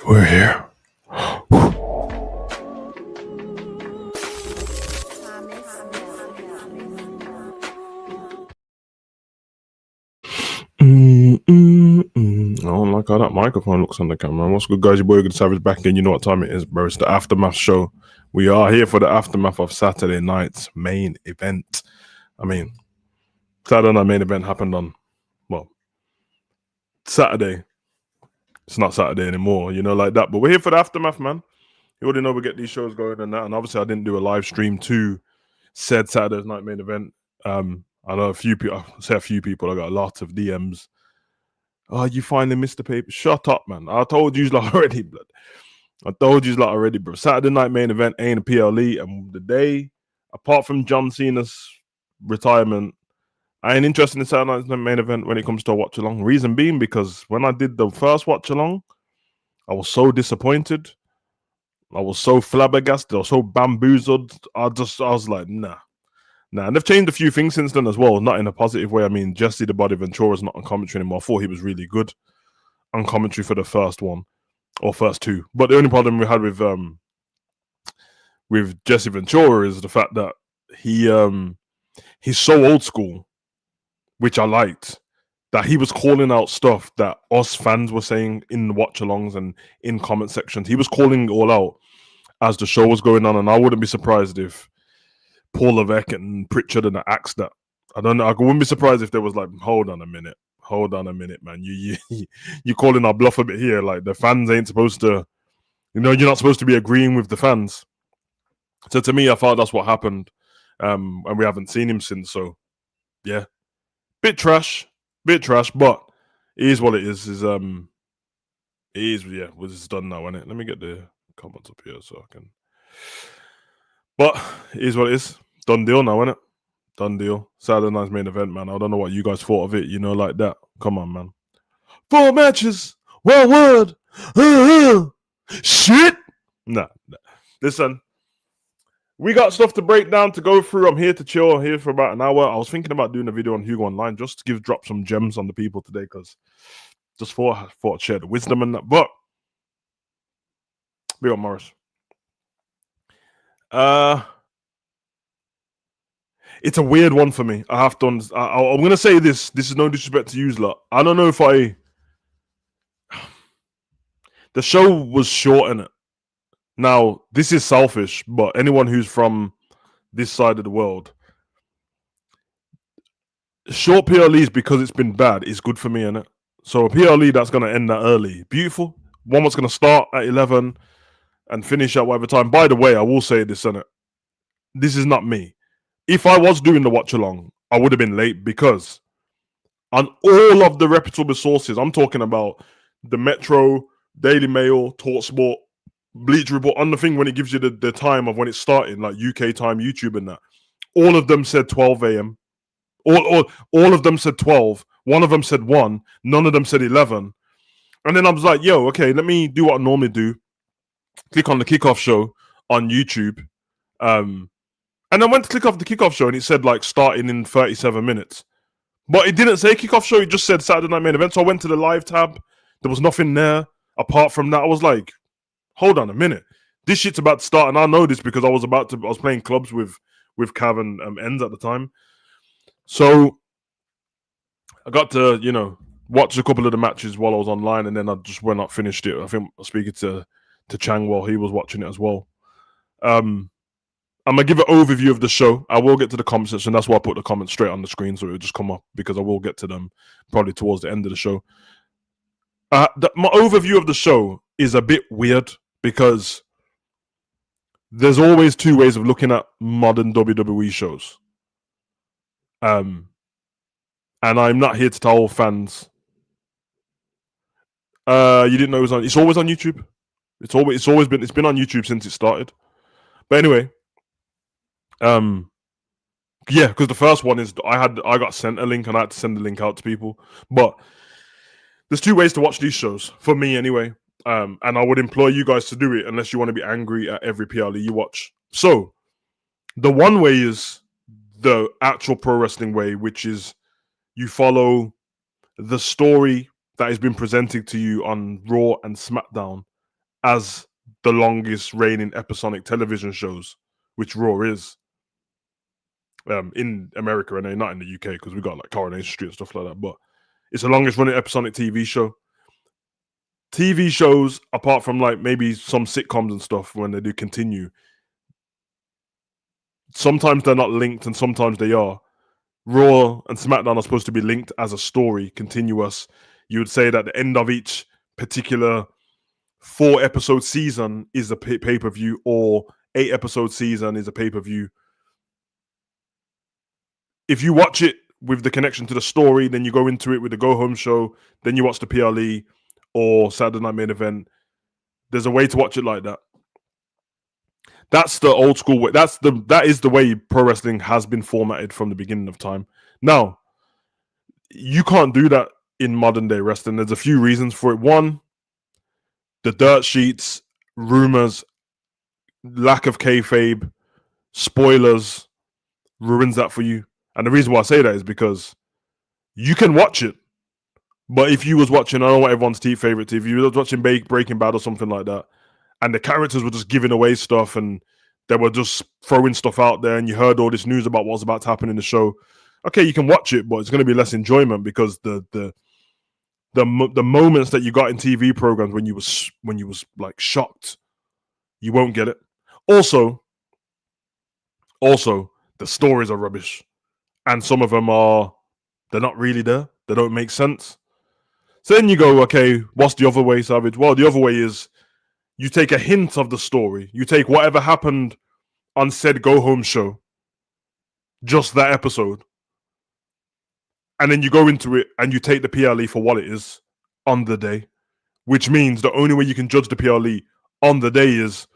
We're here. I don't like how that microphone looks on the camera. What's good, guys? Your boy Good Savage back in. You know what time it is, bro. It's the Aftermath show. We are here for the aftermath of Saturday night's main event. I mean, Saturday night main event happened on, well, Saturday. It's not Saturday anymore, like that. But we're here for the aftermath, man. You already know we get these shows going and that. And obviously, I didn't do a live stream to said Saturday night main event. I know a few people. I say a few people. I got a lot of DMs. Oh, you finally missed the paper. Shut up, man. I told you like already, blood. I told you like already, bro. Saturday night main event ain't a PLE. And the day, apart from John Cena's retirement, I ain't interested in Saturday night's main event when it comes to a watch along. Reason being because when I did the first watch along, I was so disappointed. I was so flabbergasted. I was so bamboozled. I was like, nah. And they've changed a few things since then as well, not in a positive way. I mean, Jesse the Body Ventura's not on commentary anymore. I thought he was really good on commentary for the first one or first two. But the only problem we had with Jesse Ventura is the fact that he's so old school, which I liked, that he was calling out stuff that us fans were saying in watch-alongs and in comment sections. He was calling it all out as the show was going on, and I wouldn't be surprised if Paul Levesque and Pritchard and the axe that. I don't know. I wouldn't be surprised if there was like, hold on a minute, man. You're calling our bluff a bit here. Like the fans ain't supposed to, you're not supposed to be agreeing with the fans. So to me, I thought that's what happened, and we haven't seen him since. So yeah, bit trash, but it is what it is. It is it's done now, isn't it? Let me get the comments up here so I can. But it is what it is. Done deal now, innit? Done deal. Saturday night's main event, man. I don't know what you guys thought of it, like that. Come on, man. 4 matches, 1 word. Shit. Nah. Listen, we got stuff to break down, to go through. I'm here to chill. I'm here for about an hour. I was thinking about doing a video on HUGO Online just to drop some gems on the people today, because just thought I'd share the wisdom and that. But we got Morris. It's a weird one for me. I have to. I'm gonna say this. This is no disrespect to you, lot. I don't know if the show was short in it. Now, this is selfish, but anyone who's from this side of the world, short PLEs, because it's been bad, is good for me, innit? So a PLE that's gonna end that early, beautiful. One that's gonna start at 11 and finish at whatever time. By the way, I will say this, innit? This is not me. If I was doing the watch along, I would have been late, because on all of the reputable sources, I'm talking about the Metro, Daily Mail, TalkSport, Bleacher Report, on the thing when it gives you the time of when it's starting, like UK time, YouTube and that, all of them said 12 a.m. All of them said 12. One of them said 1. None of them said 11. And then I was like, yo, okay, let me do what I normally do. Click on the kickoff show on YouTube. And I went to click off the kickoff show and it said like starting in 37 minutes. But it didn't say kickoff show. It just said Saturday night main event. So I went to the live tab. There was nothing there. Apart from that, I was like, hold on a minute. This shit's about to start. And I know this because I was playing clubs with Cav and Ends at the time. So I got to, watch a couple of the matches while I was online. And then I just went up, finished it. I think I was speaking to Chang while he was watching it as well. I'm going to give an overview of the show. I will get to the comment section. That's why I put the comments straight on the screen, so it will just come up, because I will get to them probably towards the end of the show. My overview of the show is a bit weird, because there's always 2 ways of looking at modern WWE shows. And I'm not here to tell fans. You didn't know it was on. It's always on YouTube. It's been on YouTube since it started. But anyway. Yeah, because the first one is I got sent a link and I had to send the link out to people. But there's 2 ways to watch these shows, for me anyway. And I would implore you guys to do it unless you want to be angry at every PLE you watch. So the one way is the actual pro wrestling way, which is you follow the story that has been presented to you on Raw and SmackDown, as the longest reigning episodic television shows, which Raw is. In America, and not in the UK, because we got like Coronation Street and stuff like that. But it's the longest running episodic TV show. TV shows, apart from like maybe some sitcoms and stuff, when they do continue, sometimes they're not linked and sometimes they are. Raw and SmackDown are supposed to be linked as a story, continuous. You would say that the end of each particular 4-episode season is a pay-per-view, or 8-episode season is a pay-per-view. If you watch it with the connection to the story, then you go into it with the go-home show, then you watch the PLE or Saturday Night Main Event. There's a way to watch it like that. That's the old school way. That is the way pro wrestling has been formatted from the beginning of time. Now, you can't do that in modern day wrestling. There's a few reasons for it. One, the dirt sheets, rumors, lack of kayfabe, spoilers ruins that for you. And the reason why I say that is because you can watch it, but if you was watching, I don't know what everyone's favorite TV, if you was watching Breaking Bad or something like that, and the characters were just giving away stuff and they were just throwing stuff out there, and you heard all this news about what was about to happen in the show, okay, you can watch it, but it's going to be less enjoyment because the moments that you got in TV programs when you was like shocked, you won't get it. Also, the stories are rubbish, and some of them they're not really there. They don't make sense. So then you go, okay, what's the other way, Savage? Well, the other way is you take a hint of the story. You take whatever happened on said go-home show, just that episode, and then you go into it and you take the PLE for what it is on the day, which means the only way you can judge the PLE on the day is,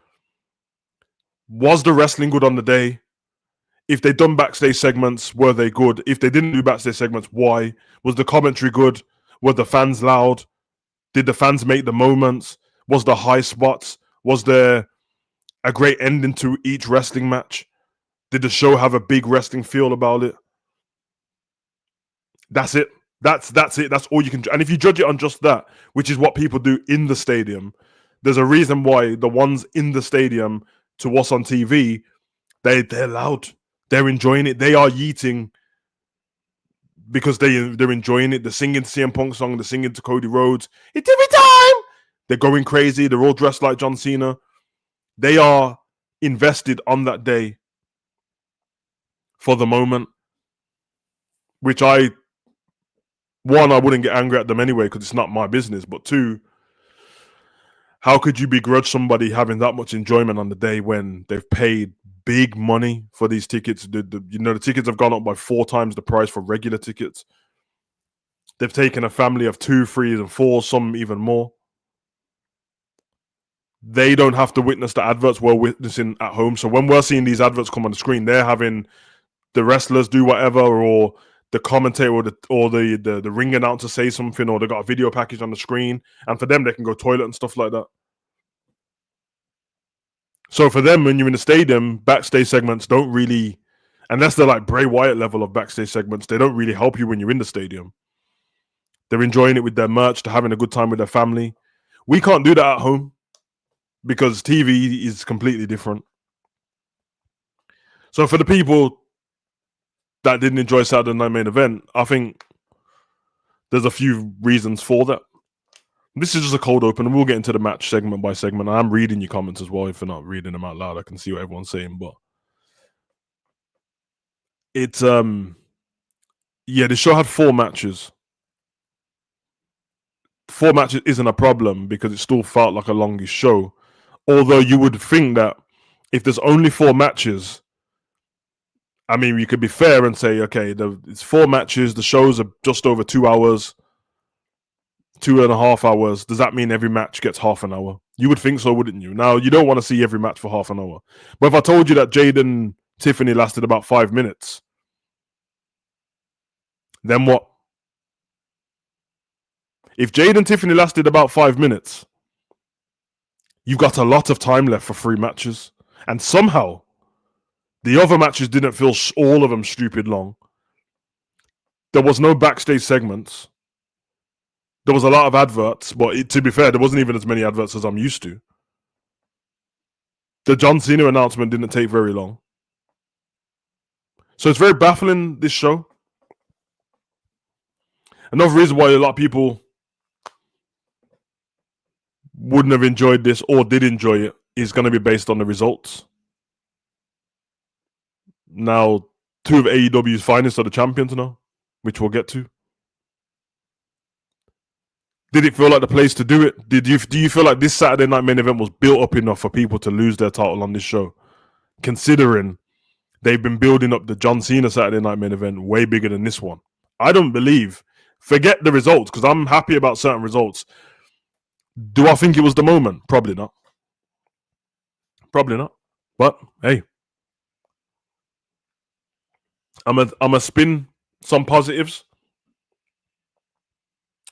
was the wrestling good on the day? If they done backstage segments, were they good? If they didn't do backstage segments, why? Was the commentary good? Were the fans loud? Did the fans make the moments? Was there high spots? Was there a great ending to each wrestling match? Did the show have a big wrestling feel about it? That's it. That's it. That's all you can do. And if you judge it on just that, which is what people do in the stadium, there's a reason why the ones in the stadium to us on TV, they're loud. They're enjoying it. They are yeeting because they're enjoying it. They're singing CM Punk song. They're singing to Cody Rhodes. It's every time. They're going crazy. They're all dressed like John Cena. They are invested on that day for the moment, which I wouldn't get angry at them anyway because it's not my business. But two, how could you begrudge somebody having that much enjoyment on the day when they've paid big money for these tickets? The tickets have gone up by 4 times the price for regular tickets. They've taken a family of 2, 3, and 4, some even more. They don't have to witness the adverts we're witnessing at home. So when we're seeing these adverts come on the screen, they're having the wrestlers do whatever, or the commentator or the ring announcer say something, or they got a video package on the screen, and for them they can go toilet and stuff like that. So for them, when you're in the stadium, backstage segments don't really, unless they're like Bray Wyatt level of backstage segments, they don't really help you when you're in the stadium. They're enjoying it with their merch, they're having a good time with their family. We can't do that at home because TV is completely different. So for the people that didn't enjoy Saturday Night Main Event, I think there's a few reasons for that. This is just a cold open, and we'll get into the match segment by segment. I'm reading your comments as well. If you're not reading them out loud, I can see what everyone's saying. But it's the show had 4 matches. 4 matches isn't a problem because it still felt like a longish show. Although you would think that if there's only 4 matches, I mean, you could be fair and say, okay, it's 4 matches. The shows are just over 2 hours. 2.5 hours. Does that mean every match gets half an hour? You would think so, wouldn't you? Now, you don't want to see every match for half an hour. But if I told you that Jade and Tiffany lasted about 5 minutes, then what? If Jade and Tiffany lasted about 5 minutes, you've got a lot of time left for 3 matches. And somehow, the other matches didn't feel all of them stupid long. There was no backstage segments. There was a lot of adverts, but to be fair, there wasn't even as many adverts as I'm used to. The John Cena announcement didn't take very long. So it's very baffling, this show. Another reason why a lot of people wouldn't have enjoyed this or did enjoy it is going to be based on the results. Now, two of AEW's finest are the champions now, which we'll get to. Did it feel like the place to do it? Do you feel like this Saturday night main event was built up enough for people to lose their title on this show? Considering they've been building up the John Cena Saturday night main event way bigger than this one. I don't believe. Forget the results, because I'm happy about certain results. Do I think it was the moment? Probably not. Probably not. But hey, I'm a spin some positives.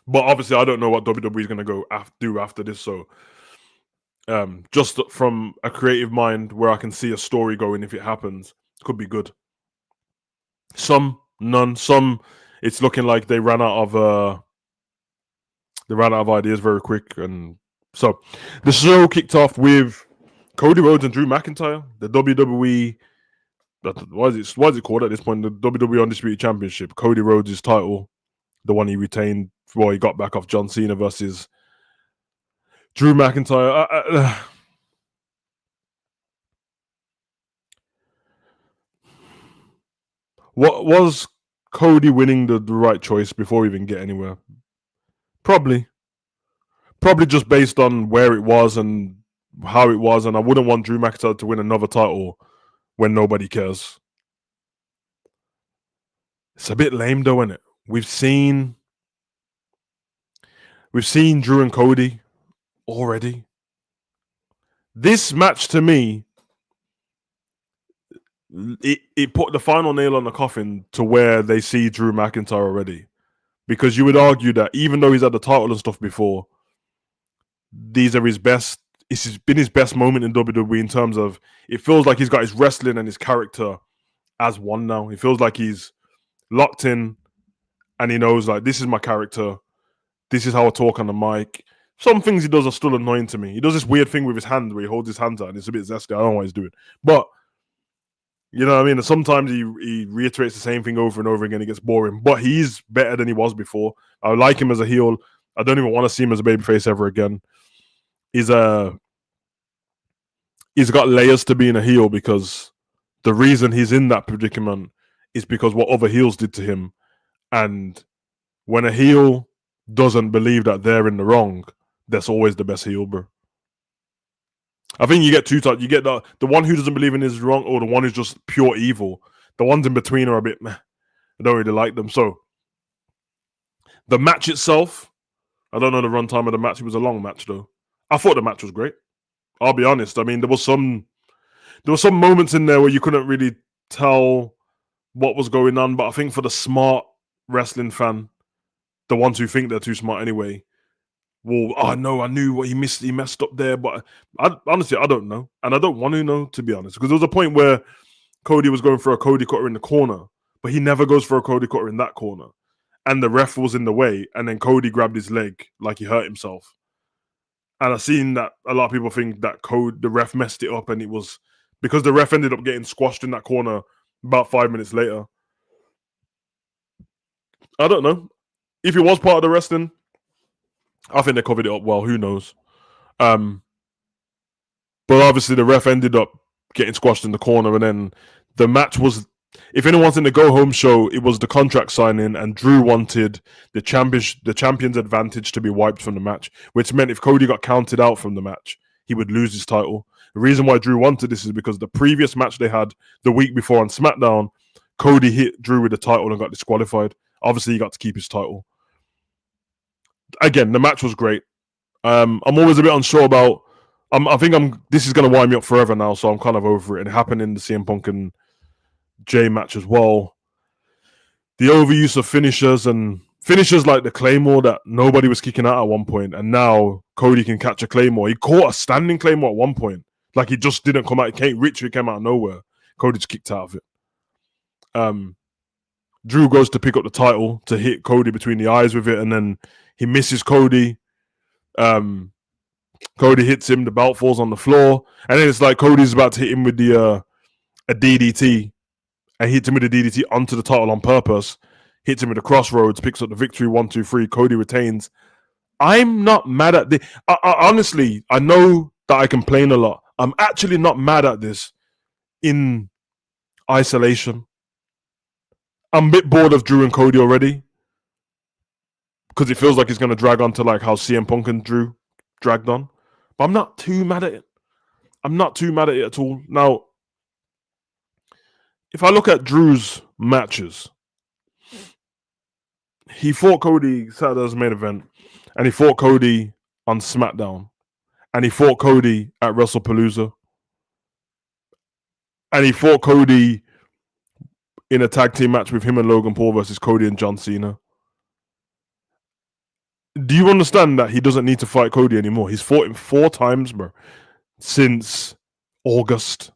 But obviously, I don't know what WWE is going to go do after this. So, just from a creative mind where I can see a story going, if it happens, could be good. Some, none. Some, it's looking like they ran out of ideas very quick. And so, the show kicked off with Cody Rhodes and Drew McIntyre, the WWE. What is it called at this point? The WWE Undisputed Championship. Cody Rhodes' title, the one he retained. Well, he got back off John Cena versus Drew McIntyre. What was Cody winning the right choice before we even get anywhere? Probably just based on where it was and how it was, and I wouldn't want Drew McIntyre to win another title when nobody cares. It's a bit lame though, isn't it? We've seen Drew and Cody already. This match, to me, it put the final nail on the coffin to where they see Drew McIntyre already. Because you would argue that even though he's had the title and stuff before, these are his best. It's been his best moment in WWE in terms of it feels like he's got his wrestling and his character as one now. It feels like he's locked in and he knows, like, this is my character. This is how I talk on the mic. Some things he does are still annoying to me. He does this weird thing with his hand where he holds his hands out and it's a bit zesty. I don't know what he's doing. But, you know what I mean? And sometimes he reiterates the same thing over and over again. It gets boring. But he's better than he was before. I like him as a heel. I don't even want to see him as a babyface ever again. He's got layers to being a heel, because the reason he's in that predicament is because what other heels did to him. And when a heel doesn't believe that they're in the wrong, that's always the best heel, bro. I think you get two types. You get the one who doesn't believe in is wrong, or the one who's just pure evil. The ones in between are a bit meh. I don't really like them. So the match itself, I don't know the runtime of the match. It was a long match though. I thought the match was great. I'll be honest. I mean, there was some moments in there where you couldn't really tell what was going on, but I think for the smart wrestling fan, the ones who think they're too smart anyway, well, I knew what he messed up there, but honestly, I don't know. And I don't want to know, to be honest, because there was a point where Cody was going for a Cody cutter in the corner, but he never goes for a Cody cutter in that corner. And the ref was in the way, and then Cody grabbed his leg like he hurt himself. And I've seen that a lot of people think that the ref messed it up, and it was because the ref ended up getting squashed in that corner about 5 minutes later. I don't know. If it was part of the wrestling, I think they covered it up well. Who knows? But obviously the ref ended up getting squashed in the corner, and then the match was, if anyone's in the go-home show, it was the contract signing, and Drew wanted the champion's advantage to be wiped from the match, which meant if Cody got counted out from the match, he would lose his title. The reason why Drew wanted this is because the previous match they had the week before on SmackDown, Cody hit Drew with the title and got disqualified. Obviously, he got to keep his title. Again, the match was great. I'm always a bit unsure about. This is going to wind me up forever now, so I'm kind of over it. It happened in the CM Punk and Jay match as well. The overuse of finishers like the Claymore that nobody was kicking out at one point, and now Cody can catch a Claymore. He caught a standing Claymore at one point, like he just didn't come out. It came out of nowhere. Cody just kicked out of it. Drew goes to pick up the title to hit Cody between the eyes with it, and then he misses Cody. Cody hits him, the belt falls on the floor, and then it's like Cody's about to hit him with the a DDT, and hits him with a DDT onto the title on purpose. Hits him with the crossroads, picks up the victory. 1, 2, 3. Cody retains. I'm not mad at this. Honestly, I know that I complain a lot. I'm actually not mad at this in isolation. I'm a bit bored of Drew and Cody already because it feels like it's going to drag on to like how CM Punk and Drew dragged on. But I'm not too mad at it. I'm not too mad at it at all. Now, if I look at Drew's matches, he fought Cody Saturday's main event, and he fought Cody on SmackDown, and he fought Cody at WrestlePalooza, and he fought Cody in a tag team match with him and Logan Paul versus Cody and John Cena. Do you understand that he doesn't need to fight Cody anymore? He's fought him 4 times, bro, since August.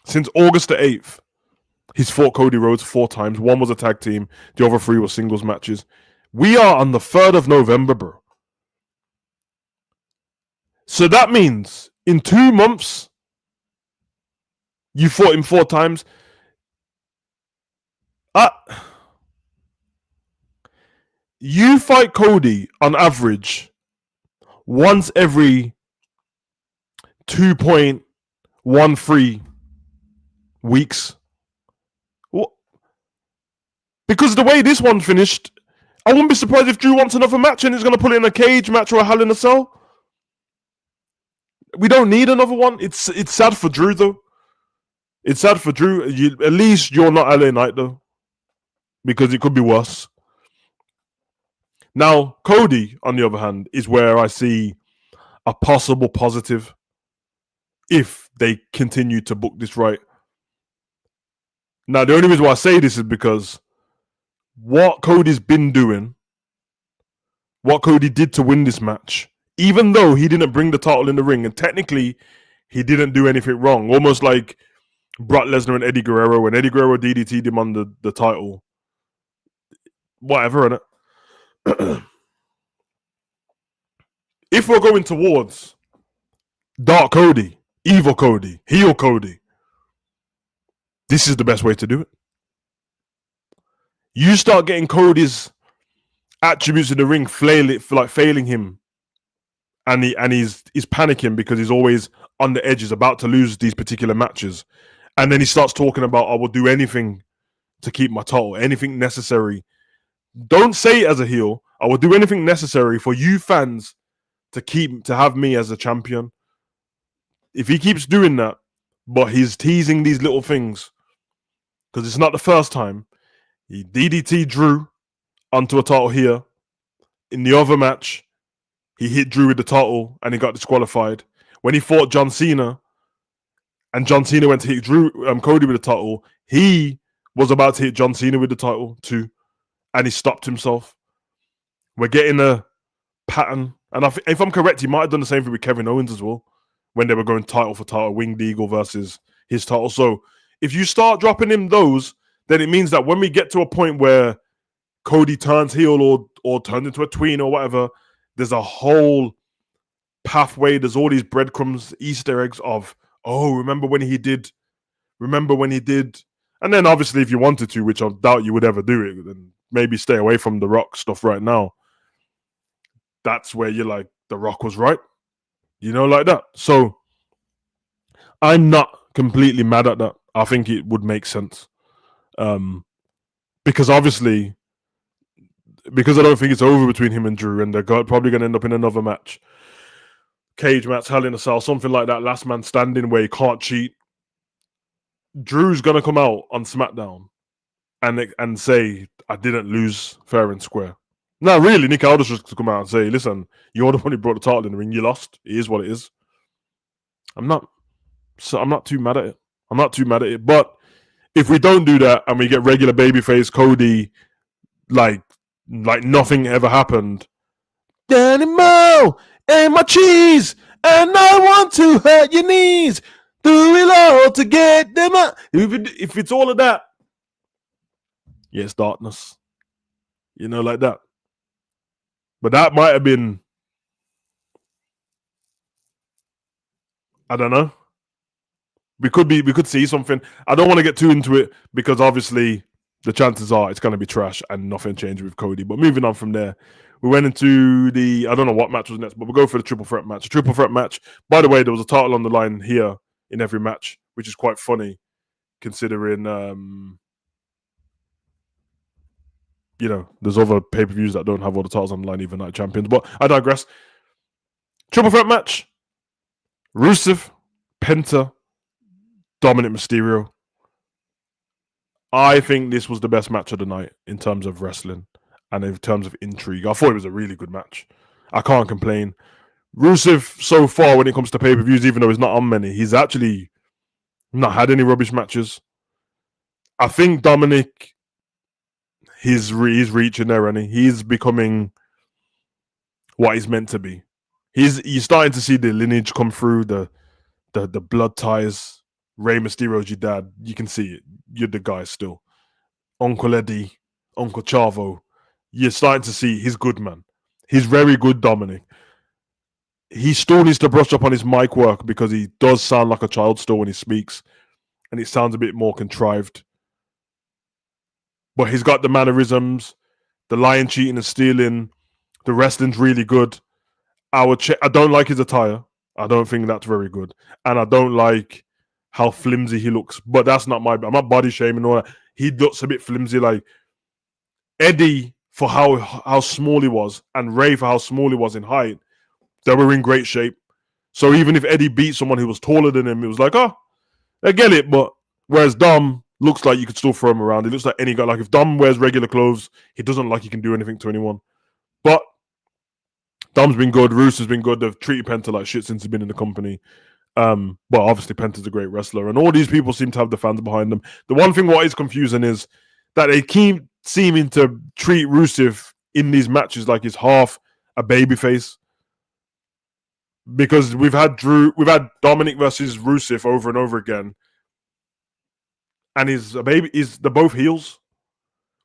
Since August the 8th, he's fought Cody Rhodes 4 times. 1 was a tag team. The other 3 were singles matches. We are on the 3rd of November, bro. So that means in 2 months, you fought him 4 times. You fight Cody on average once every 2.13 weeks. What? Because the way this one finished, I wouldn't be surprised if Drew wants another match and he's going to put it in a cage match or a Hell in a Cell. We don't need another one. It's sad for Drew, though. It's sad for Drew. At least you're not LA Knight, though, because it could be worse. Now, Cody, on the other hand, is where I see a possible positive if they continue to book this right. Now, the only reason why I say this is because what Cody's been doing, what Cody did to win this match, even though he didn't bring the title in the ring, and technically he didn't do anything wrong, almost like Brock Lesnar and Eddie Guerrero, when Eddie Guerrero DDT'd him on the title. Whatever, innit? If we're going towards Dark Cody, Evil Cody, Heel Cody, this is the best way to do it. You start getting Cody's attributes in the ring failing him, and he's panicking because he's always on the edges, about to lose these particular matches, and then he starts talking about, I will do anything to keep my title, anything necessary. Don't say it as a heel. I will do anything necessary for you fans to have me as a champion. If he keeps doing that, but he's teasing these little things, because it's not the first time. He DDT Drew onto a title here. In the other match, he hit Drew with the title and he got disqualified. When he fought John Cena, and John Cena went to hit Cody with the title, he was about to hit John Cena with the title too, and he stopped himself. We're getting a pattern, and if I'm correct, he might have done the same thing with Kevin Owens as well, when they were going title for title, Winged Eagle versus his title. So if you start dropping him those, then it means that when we get to a point where Cody turns heel or turns into a tween or whatever, there's a whole pathway. There's all these breadcrumbs, Easter eggs of, oh, remember when he did. And then obviously if you wanted to, which I doubt you would ever do it, then maybe stay away from The Rock stuff right now. That's where you're like, The Rock was right. Like that. So I'm not completely mad at that. I think it would make sense. Because obviously, because I don't think it's over between him and Drew, and they're probably going to end up in another match. Cage match, Hell in a Cell, something like that, last man standing where he can't cheat. Drew's going to come out on SmackDown and say, I didn't lose fair and square. No, really, Nick Aldis just come out and say, listen, you're the one who brought the title in the ring. You lost. It is what it is. I'm not too mad at it. But if we don't do that and we get regular babyface Cody, like nothing ever happened, Danny Moe and my cheese, and I want to hurt your knees. Do it all to get them up. If it's all of that, yes, darkness. Like that. But that might have been I don't know. We could see something. I don't want to get too into it because obviously the chances are it's going to be trash and nothing changed with Cody. But moving on from there, we went into I don't know what match was next, but we'll go for the triple threat match. A triple threat match. By the way, there was a title on the line here in every match, which is quite funny considering, there's other pay-per-views that don't have all the titles on the line, even Night Champions. But I digress. Triple threat match. Rusev, Penta, Dominic Mysterio. I think this was the best match of the night in terms of wrestling and in terms of intrigue. I thought it was a really good match. I can't complain. Rusev, so far, when it comes to pay-per-views, even though he's not on many, he's actually not had any rubbish matches. I think Dominic, he's reaching there, and he's becoming what he's meant to be. You're starting to see the lineage come through, the blood ties. Rey Mysterio's your dad. You can see it. You're the guy still. Uncle Eddie, Uncle Chavo. You're starting to see he's good, man. He's very good, Dominic. He still needs to brush up on his mic work because he does sound like a child still when he speaks. And it sounds a bit more contrived. But he's got the mannerisms, the lying, cheating, and stealing. The wrestling's really good. I don't like his attire. I don't think that's very good. And I don't like how flimsy he looks. But that's not I'm not body shaming or that. He looks a bit flimsy. Like Eddie, for how small he was, and Ray for how small he was in height, they were in great shape. So even if Eddie beat someone who was taller than him, it was like, oh, I get it. But whereas Dom looks like you could still throw him around. He looks like any guy. Like if Dom wears regular clothes, he doesn't look like he can do anything to anyone. But Dom's been good. Roos has been good. They've treated Penta like shit since he's been in the company. But obviously Penta's a great wrestler, and all these people seem to have the fans behind them. The one thing what is confusing is that they keep seeming to treat Rusev in these matches like he's half a babyface. Because we've had Dominic versus Rusev over and over again, and they're both heels.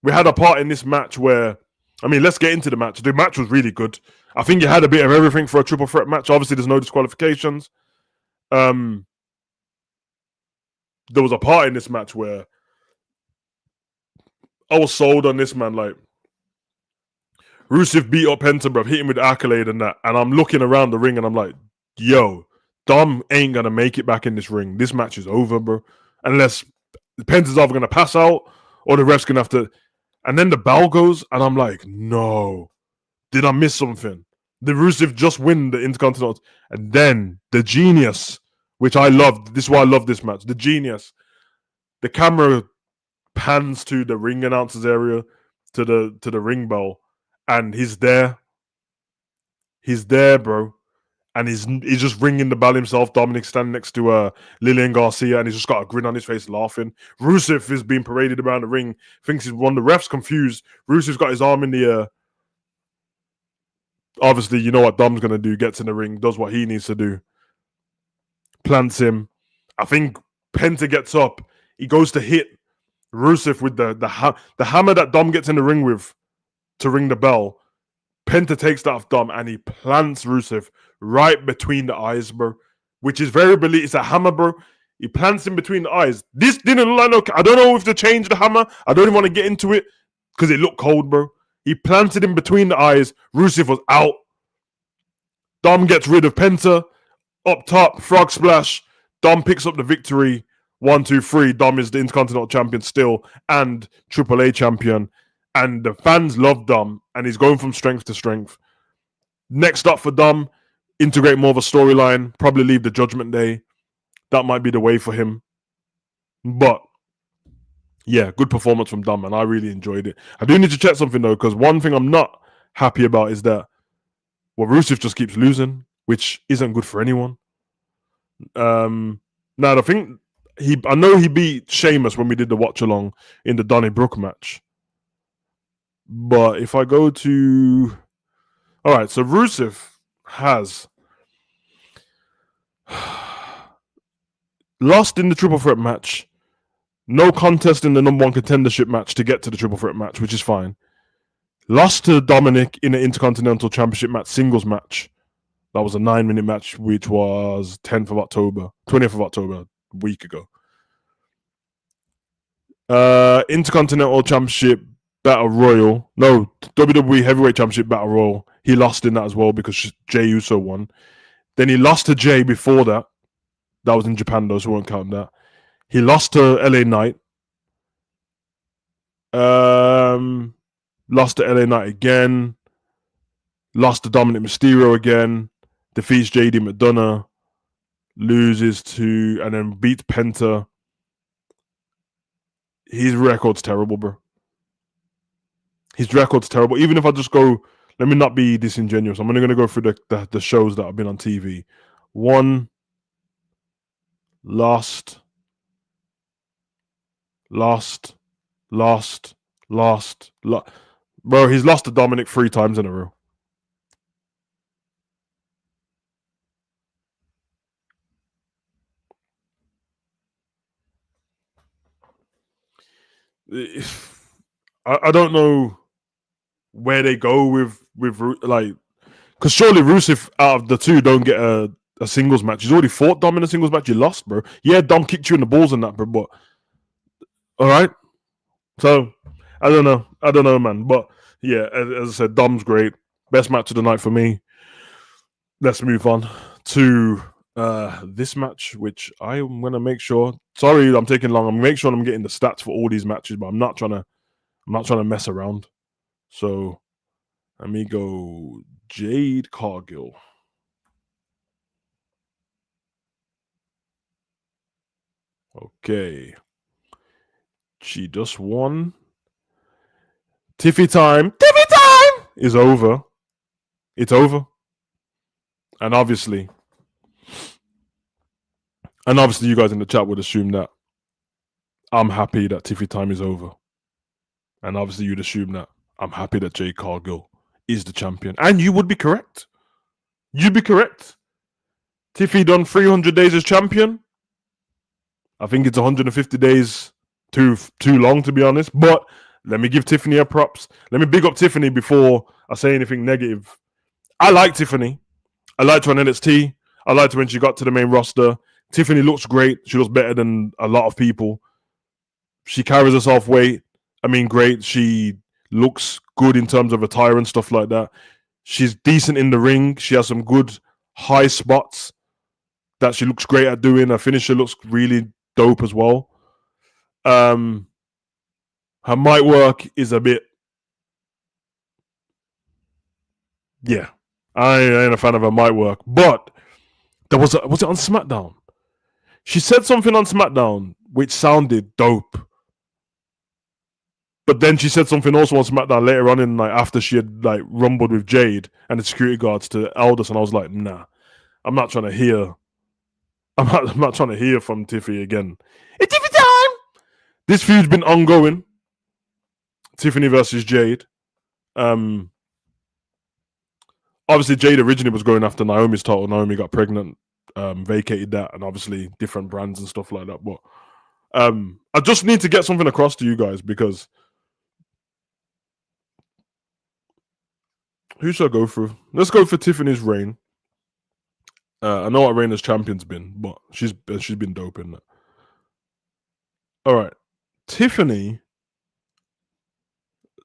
We had a part in this match where, let's get into the match. The match was really good. I think you had a bit of everything for a triple threat match. Obviously, there's no disqualifications. There was a part in this match where I was sold on this, man. Like, Rusev beat up Penta, bro, hit him with the accolade and that. And I'm looking around the ring and I'm like, yo, Dom ain't going to make it back in this ring. This match is over, bro. Unless Penta's either going to pass out or the ref's going to have to. And then the bell goes and I'm like, no. Did I miss something? Did Rusev just win the Intercontinental? And then the genius, which I loved. This is why I love this match. The genius. The camera pans to the ring announcer's area, to the ring bell. And he's there. He's there, bro. And he's just ringing the bell himself. Dominic standing next to Lillian Garcia, and he's just got a grin on his face, laughing. Rusev is being paraded around the ring, thinks he's won. The ref's confused. Rusev's got his arm in the air. Obviously, you know what Dom's going to do. Gets in the ring, does what he needs to do. Plants him. I think Penta gets up. He goes to hit Rusev with the hammer that Dom gets in the ring with to ring the bell. Penta takes that off Dom and he plants Rusev right between the eyes, bro. Which is very believable. It's a hammer, bro. He plants him between the eyes. This didn't look like I don't know if they changed the hammer. I don't even want to get into it because it looked cold, bro. He planted him between the eyes. Rusev was out. Dom gets rid of Penta. Up top, frog splash. Dom picks up the victory. 1, 2, 3. Dom is the Intercontinental Champion still and AAA Champion. And the fans love Dom, and he's going from strength to strength. Next up for Dom, integrate more of a storyline, probably leave the Judgment Day. That might be the way for him. But, yeah, good performance from Dom, and I really enjoyed it. I do need to check something, though, because one thing I'm not happy about is that, Rusev just keeps losing, which isn't good for anyone. Now, I think I know he beat Sheamus when we did the watch-along in the Donnybrook match. But if I go to... All right, so Rusev has lost in the triple threat match. No contest in the number one contendership match to get to the triple threat match, which is fine. Lost to Dominic in the Intercontinental Championship match, singles match. That was a 9-minute match, which was 10th of October, 20th of October, a week ago. Intercontinental Championship Battle Royal. No, WWE Heavyweight Championship Battle Royal. He lost in that as well because Jey Uso won. Then he lost to Jey before that. That was in Japan though, so we won't count that. He lost to LA Knight. Lost to LA Knight again. Lost to Dominic Mysterio again. Defeats JD McDonough. Loses to, and then beats Penta. His record's terrible, bro. His record's terrible. Even if I just go, let me not be disingenuous. I'm only going to go through the shows that have been on TV. Won, lost, bro, he's lost to Dominic 3 times in a row. I don't know where they go with like, because surely Rusev out of the two don't get a singles match. He's already fought Dom in a singles match. You lost, bro. Yeah, Dom kicked you in the balls and that, bro. But all right. So I don't know, man. But yeah, as I said, Dom's great. Best match of the night for me. Let's move on to this match, which I'm gonna make sure. Sorry, I'm taking long. I'm gonna make sure I'm getting the stats for all these matches, but I'm not trying to mess around. So let me go Jade Cargill. Okay. She just won. Tiffy time is over. It's over. And obviously you guys in the chat would assume that I'm happy that Tiffy time is over. And obviously you'd assume that I'm happy that Jade Cargill is the champion. And you would be correct. You'd be correct. Tiffy done 300 days as champion. I think it's 150 days too long, to be honest. But let me give Tiffany her props. Let me big up Tiffany before I say anything negative. I like Tiffany. I liked her on NXT. I liked her when she got to the main roster. Tiffany looks great. She looks better than a lot of people. She carries herself great. She looks good in terms of attire and stuff like that. She's decent in the ring. She has some good high spots that she looks great at doing. Her finisher looks really dope as well. Her mic work is a bit, yeah. I ain't a fan of her mic work, but there was it on SmackDown? She said something on SmackDown which sounded dope. But then she said something also on SmackDown later on in the night after she had like rumbled with Jade and the security guards to Aldous, and I was like, nah, I'm not trying to hear. I'm not trying to hear from Tiffy again. It's Tiffy time. This feud's been ongoing. Tiffany versus Jade. Obviously, Jade originally was going after Naomi's title. Naomi got pregnant, vacated that, and obviously different brands and stuff like that. But I just need to get something across to you guys because who should I go through? Let's go for Tiffany's reign. I know what Reigna's champion's been, but she's been dope in that. All right, Tiffany.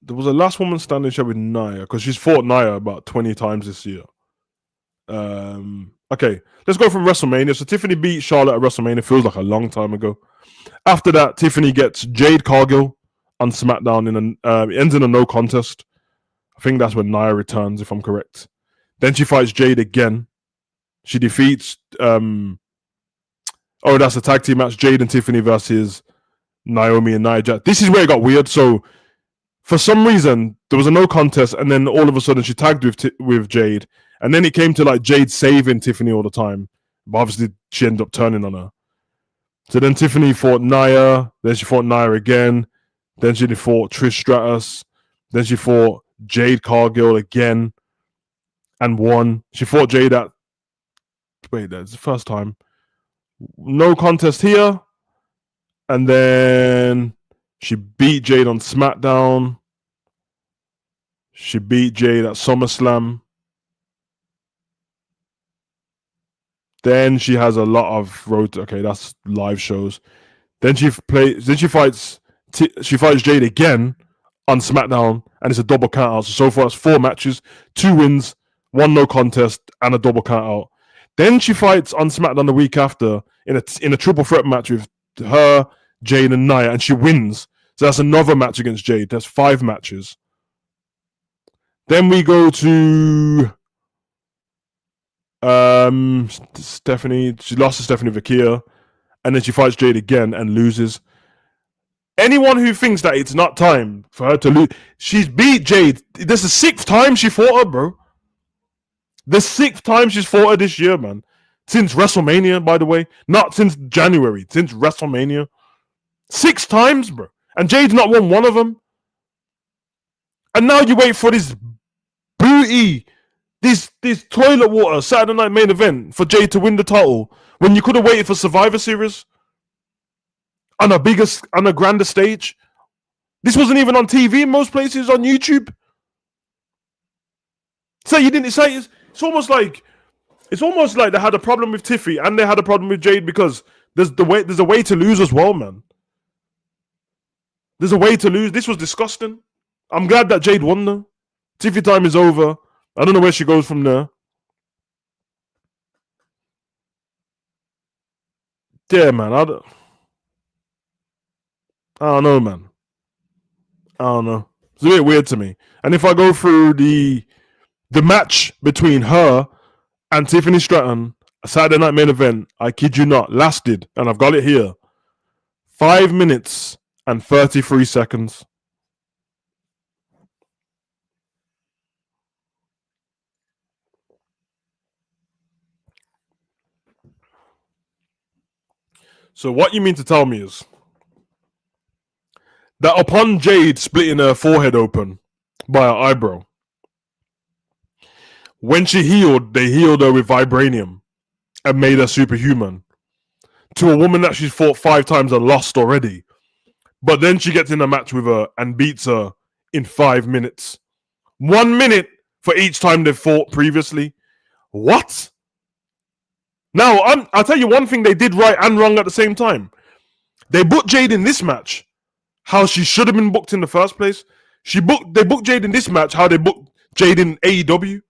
There was a last woman standing show with Nia because she's fought Nia about 20 times this year. Okay, let's go from WrestleMania. So Tiffany beat Charlotte at WrestleMania. Feels like a long time ago. After that, Tiffany gets Jade Cargill on SmackDown it ends in a no contest. I think that's when Nia returns, if I'm correct. Then she fights Jade again. She defeats. That's a tag team match. Jade and Tiffany versus Naomi and Nia Jax. This is where it got weird. So for some reason, there was a no contest, and then all of a sudden she tagged with Jade, and then it came to like Jade saving Tiffany all the time. But obviously, she ended up turning on her. So then Tiffany fought Nia. Then she fought Nia again. Then she fought Trish Stratus. Then she fought Jade Cargill again and won. She fought Jade at... Wait, that's the first time. No contest here. And then she beat Jade on SmackDown. She beat Jade at SummerSlam. Then she has a lot of road. Okay, that's live shows. Then she fights. She fights Jade again on SmackDown, and it's a double count out. So far, it's 4 matches, 2 wins, 1 no contest, and a double count out. Then she fights on SmackDown the week after in a triple threat match with her, Jade, and Nia, and she wins. So that's another match against Jade. That's 5 matches. Then we go to Stephanie. She lost to Stephanie Vakia, and then she fights Jade again and loses. Anyone who thinks that it's not time for her to lose, she's beat Jade. This is the 6th time she fought her, bro. The 6th time she's fought her this year, man. Since WrestleMania, by the way. Not since January, since WrestleMania. 6 times, bro. And Jade's not won one of them. And now you wait for this booty, this toilet water Saturday night main event for Jade to win the title when you could have waited for Survivor Series on a grander stage. This wasn't even on TV in most places, on YouTube. So you didn't say it's almost like they had a problem with Tiffy and they had a problem with Jade because there's a way to lose as well, man. There's a way to lose. This was disgusting. I'm glad that Jade won though. Tiffy time is over. I don't know where she goes from there. Yeah, man. I don't know, man. I don't know. It's a bit weird to me. And if I go through the match between her and Tiffany Stratton, a Saturday night main event, I kid you not, lasted, and I've got it here, 5 minutes and 33 seconds. So what you mean to tell me is that upon Jade splitting her forehead open by her eyebrow, when she healed, they healed her with vibranium and made her superhuman to a woman that she's fought 5 times and lost already. But then she gets in a match with her and beats her in 5 minutes. 1 minute for each time they've fought previously. What? Now, I'll tell you one thing they did right and wrong at the same time. They booked Jade in this match how she should have been booked in the first place. They booked Jade in this match how they booked Jade in AEW.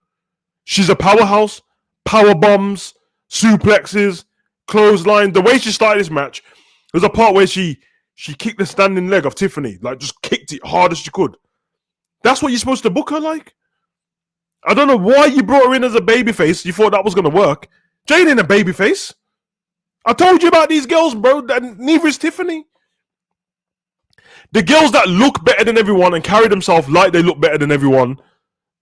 She's a powerhouse, power bombs, suplexes, clothesline. The way she started this match, there's a part where she kicked the standing leg of Tiffany, like just kicked it hard as she could. That's what you're supposed to book her like? I don't know why you brought her in as a babyface. You thought that was going to work. Jade ain't a babyface. I told you about these girls, bro, and neither is Tiffany. The girls that look better than everyone and carry themselves like they look better than everyone,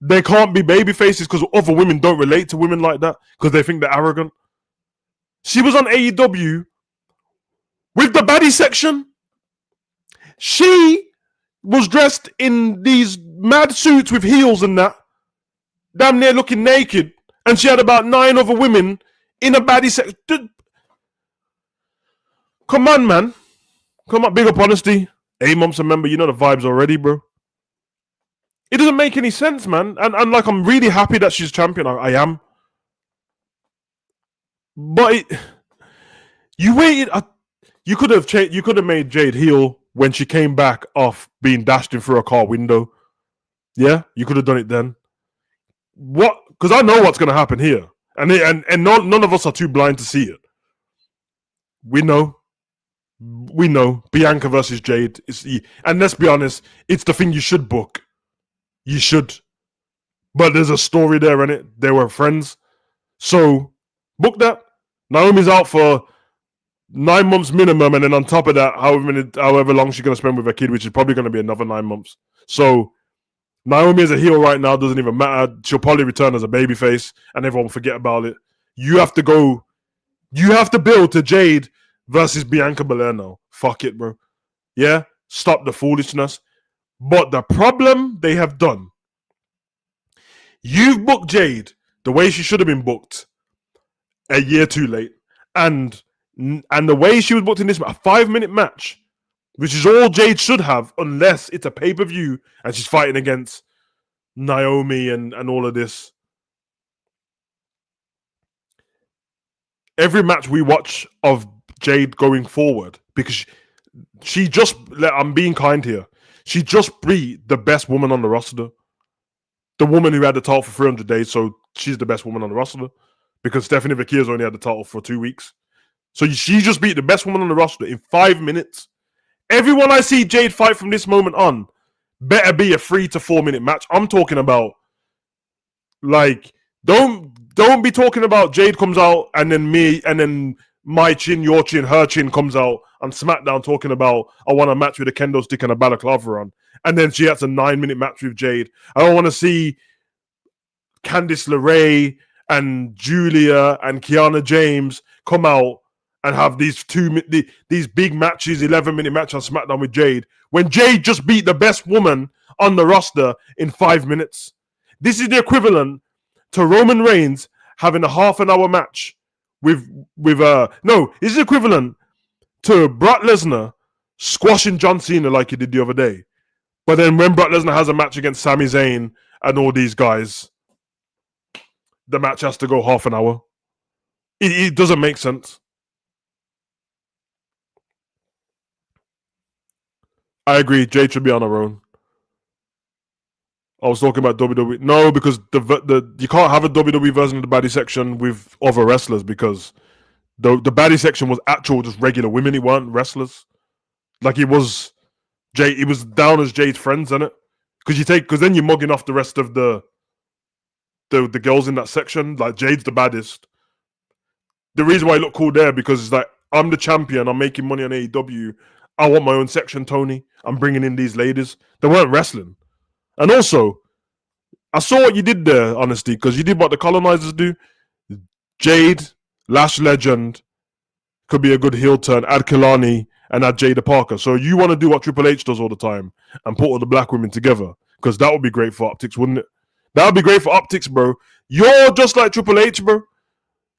they can't be baby faces because other women don't relate to women like that because they think they're arrogant. She was on AEW with the baddie section. She was dressed in these mad suits with heels and that, damn near looking naked, and she had about 9 other women in a baddie section. Come on, man. Come on, big up honesty. 8 months a member, you know the vibes already, bro. It doesn't make any sense, man. And like, I'm really happy that she's champion. I am. But you waited. You could have made Jade heel when she came back off being dashed in through a car window. Yeah, you could have done it then. What? Because I know what's going to happen here, and none of us are too blind to see it. We know Bianca versus Jade. And let's be honest, it's the thing you should book. You should. But there's a story there in it. They were friends. So, book that. Naomi's out for 9 months minimum, and then on top of that, however long she's going to spend with her kid, which is probably going to be another 9 months. So, Naomi is a heel right now. Doesn't even matter. She'll probably return as a babyface, and everyone will forget about it. You have to build to Jade versus Bianca Belair now. Fuck it, bro. Yeah? Stop the foolishness. But the problem they have done, you've booked Jade the way she should have been booked a year too late. And the way she was booked in this, a 5-minute match, which is all Jade should have, unless it's a pay-per-view and she's fighting against Naomi and all of this. every match we watch of Jade going forward, because she just, I'm being kind here, she just beat the best woman on the roster. The woman who had the title for 300 days, so she's the best woman on the roster, because Stephanie Vaquier's only had the title for 2 weeks. So she just beat the best woman on the roster in 5 minutes. Everyone I see Jade fight from this moment on better be a 3 to 4 minute match. I'm talking about, like, don't be talking about Jade comes out and then my chin, your chin, her chin comes out on SmackDown talking about, I want a match with a kendo stick and a balaclava on, and then she has a 9-minute match with Jade. I don't want to see Candice LeRae and Julia and Kiana James come out and have these big matches, 11-minute match on SmackDown with Jade, when Jade just beat the best woman on the roster in 5 minutes. This is the equivalent to Roman Reigns having a half-an-hour match with no, this is equivalent to Brock Lesnar squashing John Cena like he did the other day. But then when Brock Lesnar has a match against Sami Zayn and all these guys, the match has to go half an hour. It doesn't make sense. I agree. Jade should be on her own. I was talking about WWE. No, because the you can't have a WWE version of the baddie section with other wrestlers, because the baddie section was actual just regular women. It weren't wrestlers. Like it was Jade. It was down as Jade's friends, isn't it? Because then you're mugging off the rest of the girls in that section. Like Jade's the baddest. The reason why I look cool there, because it's like, I'm the champion. I'm making money on AEW. I want my own section, Tony. I'm bringing in these ladies. They weren't wrestling. And also, I saw what you did there, honestly, because you did what the colonizers do. Jade, Lash Legend, could be a good heel turn. Add Kalani and add Jada Parker. So you want to do what Triple H does all the time and put all the black women together, because that would be great for optics, wouldn't it? That would be great for optics, bro. You're just like Triple H, bro.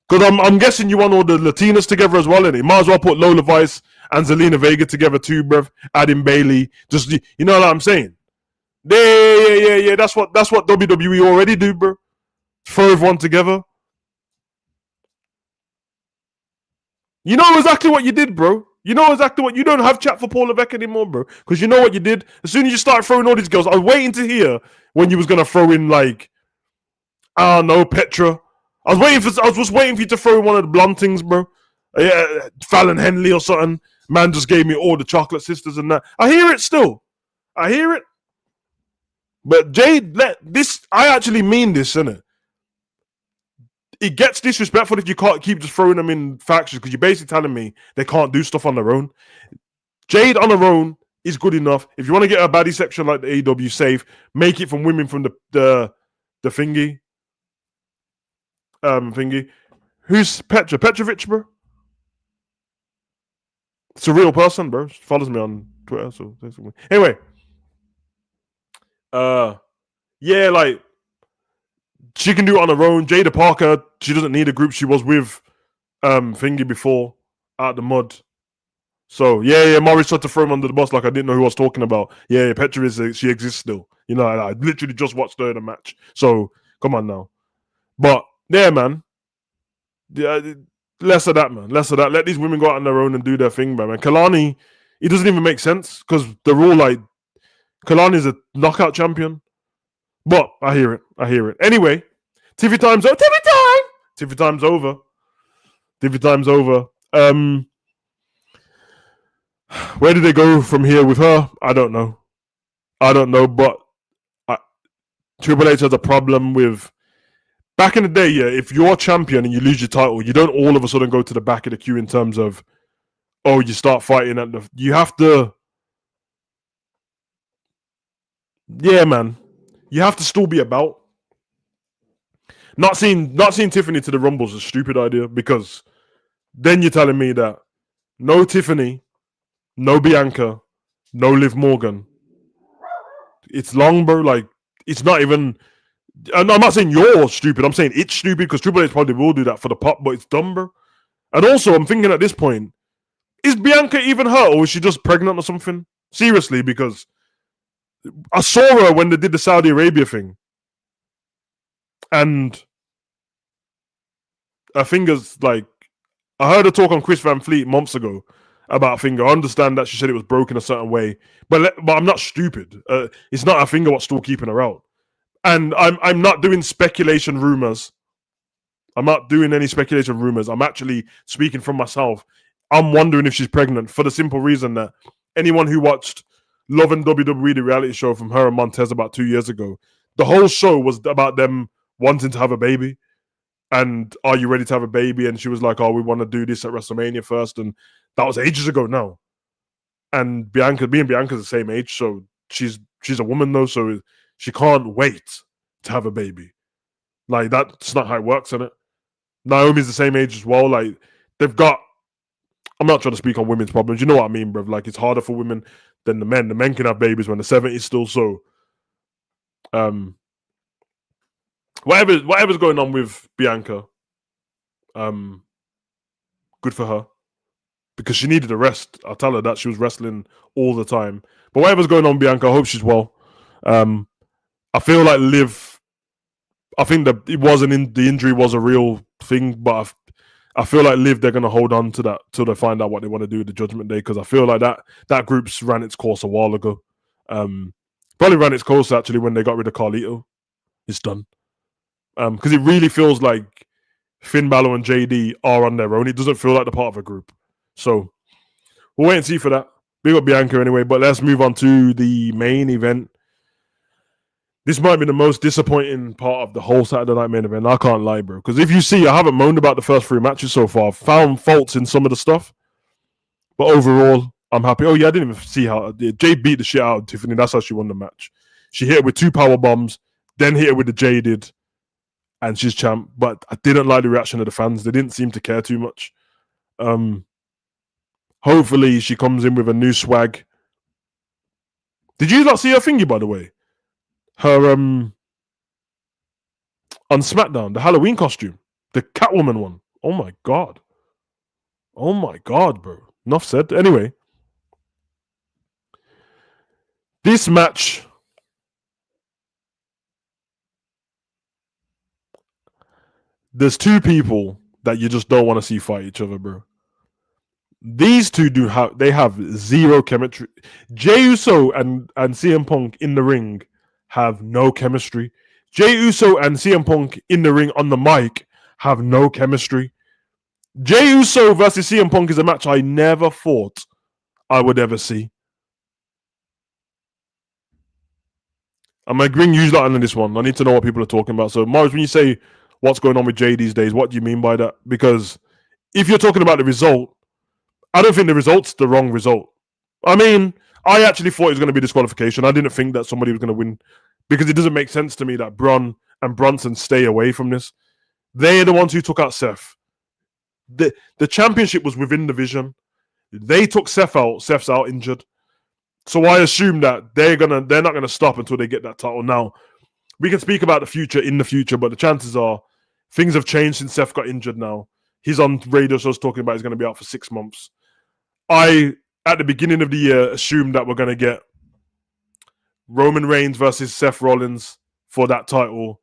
Because I'm guessing you want all the Latinas together as well, innit? You might as well put Lola Vice and Zelina Vega together too, bruv. Adding Bailey. Just, you know what I'm saying? Yeah. That's what WWE already do, bro. Throw everyone together. You know exactly what you did, bro. You know exactly what. You don't have chat for Paul Levesque anymore, bro. Because you know what you did. As soon as you start throwing all these girls, I was waiting to hear when you was gonna throw in, like, I don't know, Petra. I was just waiting for you to throw in one of the Bluntings, bro. Yeah, Fallon Henley or something. Man just gave me all the chocolate sisters and that. I hear it still. I hear it. But Jade, I actually mean this, innit? It gets disrespectful if you can't keep just throwing them in factions, because you're basically telling me they can't do stuff on their own. Jade on her own is good enough. If you want to get a baddie section like the AEW safe, make it from women from the thingy. Thingy. Who's Petra? Petrovich, bro? It's a real person, bro. She follows me on Twitter. So anyway. Yeah, like, she can do it on her own. Jada Parker, she doesn't need a group. She was with Thingy before at the mud. So yeah, Morris tried to throw him under the bus like I didn't know who I was talking about. Yeah, Petra she exists still. You know, I literally just watched her in a match. So come on now. But yeah, man. Yeah, less of that, man. Less of that. Let these women go out on their own and do their thing, man. Kalani, it doesn't even make sense, because they're all like, Kalani's a knockout champion. But I hear it. Anyway, TV time's over. TV time's over. TV time's over. Where do they go from here with her? I don't know. But Triple H has a problem with. Back in the day, yeah, if you're a champion and you lose your title, you don't all of a sudden go to the back of the queue in terms of, oh, you start fighting at the. You have to. Yeah, man. You have to still be about. Not seeing Tiffany to the Rumble is a stupid idea, because then you're telling me that no Tiffany, no Bianca, no Liv Morgan. It's long, bro. Like, it's not even. And I'm not saying you're stupid. I'm saying it's stupid, because Triple H probably will do that for the pop, but it's dumb, bro. And also, I'm thinking at this point, is Bianca even hurt, or is she just pregnant or something? Seriously, because I saw her when they did the Saudi Arabia thing, and her fingers, like, I heard her talk on Chris Van Fleet months ago about a finger. I understand that she said it was broken a certain way, but I'm not stupid. It's not her finger what's still keeping her out. And I'm not doing speculation rumors. I'm not doing any speculation rumors. I'm actually speaking from myself. I'm wondering if she's pregnant for the simple reason that anyone who watched Love and WWE, the reality show from her and Montez about 2 years ago, the whole show was about them wanting to have a baby. And are you ready to have a baby? And she was like, oh, we want to do this at WrestleMania first. And that was ages ago now. And me and Bianca's the same age. So she's a woman though. So she can't wait to have a baby. Like, that's not how it works, isn't it? Naomi's the same age as well. Like, they've got, I'm not trying to speak on women's problems. You know what I mean, bro? Like, it's harder for women than the men. The men can have babies when they're 70s still. So, whatever's going on with Bianca, good for her. Because she needed a rest. I'll tell her that. She was wrestling all the time. But whatever's going on, Bianca, I hope she's well. I feel like Liv, I think that the injury was a real thing, but I feel like Liv, they're going to hold on to that till they find out what they want to do with the Judgment Day, because I feel like that group's ran its course a while ago. Probably ran its course, actually, when they got rid of Carlito. It's done. Because it really feels like Finn Balor and JD are on their own. It doesn't feel like they're part of a group. So we'll wait and see for that. Big up Bianca anyway, but let's move on to the main event. This might be the most disappointing part of the whole Saturday night main event. I can't lie, bro. Because if you see, I haven't moaned about the first 3 matches so far. I've found faults in some of the stuff. But overall, I'm happy. Oh, yeah, I didn't even see how Jay beat the shit out of Tiffany. That's how she won the match. She hit it with 2 power bombs, then hit it with the Jaded, and she's champ. But I didn't like the reaction of the fans. They didn't seem to care too much. Hopefully, she comes in with a new swag. Did you not see her thingy, by the way? Her on SmackDown, the Halloween costume, the Catwoman one. Oh my god, bro. Enough said. Anyway, this match, there's 2 people that you just don't want to see fight each other, bro. These 2 have zero chemistry. Jey Uso and CM Punk in the ring have no chemistry. Jey Uso and CM Punk in the ring on the mic have no chemistry. Jey Uso versus CM Punk is a match I never thought I would ever see. I'm agreeing you lot on this one. I need to know what people are talking about. So, Morris, when you say what's going on with Jey these days, what do you mean by that? Because if you're talking about the result, I don't think the result's the wrong result. I mean, I actually thought it was going to be disqualification. I didn't think that somebody was going to win, because it doesn't make sense to me that Braun and Bronson stay away from this. They're the ones who took out Seth. The championship was within the division. They took Seth out. Seth's out injured. So I assume that they're not gonna stop until they get that title. Now, we can speak about the future in the future, but the chances are things have changed since Seth got injured now. He's on radio shows talking about he's going to be out for 6 months. I, at the beginning of the year, assumed that we're going to get Roman Reigns versus Seth Rollins for that title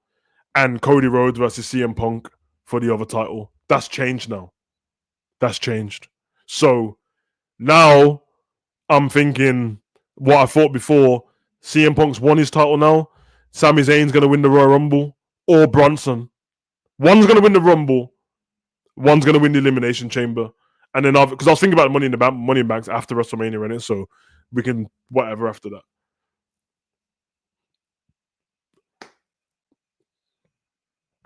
and Cody Rhodes versus CM Punk for the other title. That's changed now. That's changed. So now I'm thinking what I thought before. CM Punk's won his title now. Sami Zayn's going to win the Royal Rumble, or Bronson. One's going to win the Rumble. One's going to win the Elimination Chamber. And then, because I was thinking about Money in the Banks after WrestleMania, in it, so we can whatever after that.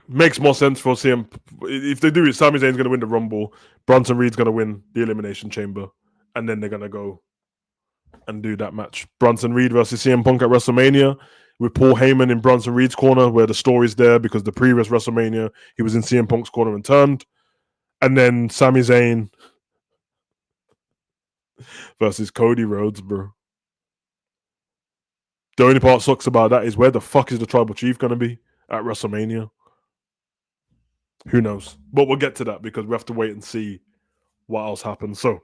Makes more sense for CM. If they do it, Sami Zayn's going to win the Rumble. Bronson Reed's going to win the Elimination Chamber. And then they're going to go and do that match. Bronson Reed versus CM Punk at WrestleMania, with Paul Heyman in Bronson Reed's corner, where the story's there because the previous WrestleMania, he was in CM Punk's corner and turned. And then Sami Zayn versus Cody Rhodes, bro. The only part sucks about that is where the fuck is the Tribal Chief going to be at WrestleMania? Who knows? But we'll get to that because we have to wait and see what else happens. So,